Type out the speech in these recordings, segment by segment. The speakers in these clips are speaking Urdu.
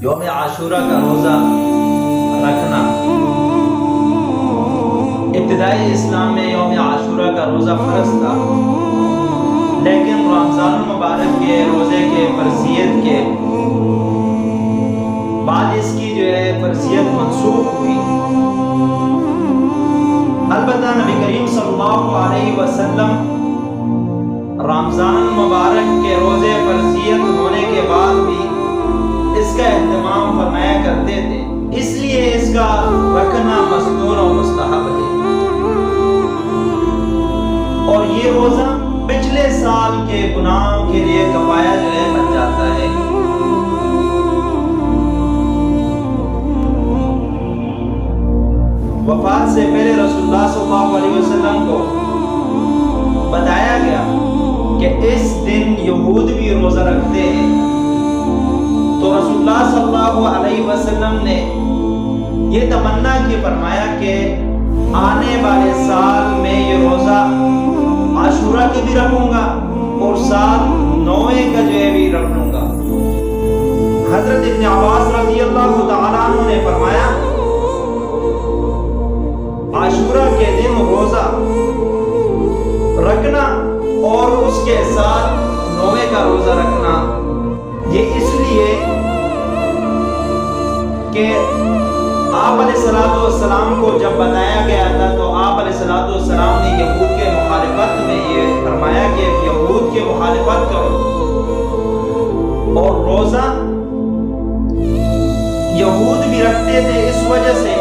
یوم عاشورہ کا روزہ رکھنا، ابتدائی اسلام میں یوم عاشورہ کا روزہ فرض تھا، لیکن رمضان المبارک کے روزے کے فرضیت کے بعد اس کی فرضیت منسوخ ہوئی۔ البتہ نبی کریم صلی اللہ علیہ وسلم رمضان المبارک کے روزے فرضیت ہونے کے بعد بھی اس کا اہتمام فرمایا کرتے تھے، اس لیے اس کا رکھنا مسنون و مستحب ہے۔ اور یہ روزہ پچھلے سال کے گناہوں کے لیے کفایہ بن جاتا ہے۔ وفات سے پہلے رسول اللہ صلی اللہ علیہ وسلم کو بتایا گیا کہ اس دن یہود بھی روزہ رکھتے ہیں، تو رسول اللہ صلی اللہ علیہ وسلم نے یہ تمنا کی، فرمایا کہ آنے والے سال میں یہ روزہ عاشورہ کی بھی رکھوں گا اور سال 9 کا بھی رکھ لوں گا۔ حضرت ابن عباس رضی اللہ تعالیٰ عنہ نے فرمایا عاشورہ کے دن روزہ رکھنا اور اس کے ساتھ 9 کا روزہ رکھنا، یہ اس لیے کہ آپ علیہ السلام کو جب بتایا گیا تھا تو آپ علیہ السلام نے یہود کے مخالفت میں یہ فرمایا کہ یہود کے مخالفت کرو، اور روزہ یہود بھی رکھتے تھے اس وجہ سے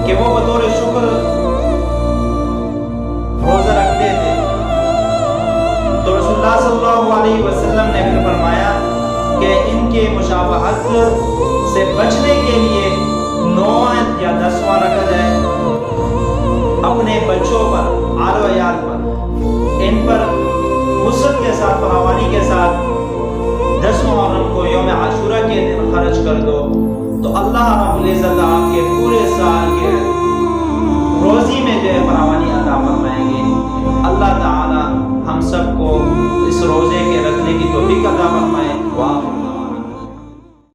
کہ وہ بطور شکر روزہ رکھتے تھے۔ تو رسول اللہ صلی اللہ علیہ وسلم نے پھر فرمایا کہ ان کے مشابہت سے بچنے کے لیے 9 یا 10 رکھا جائے، اپنے بچوں پر، آل و عیال پر، ان پر وسعت کے ساتھ، فراوانی کے ساتھ 10 محرم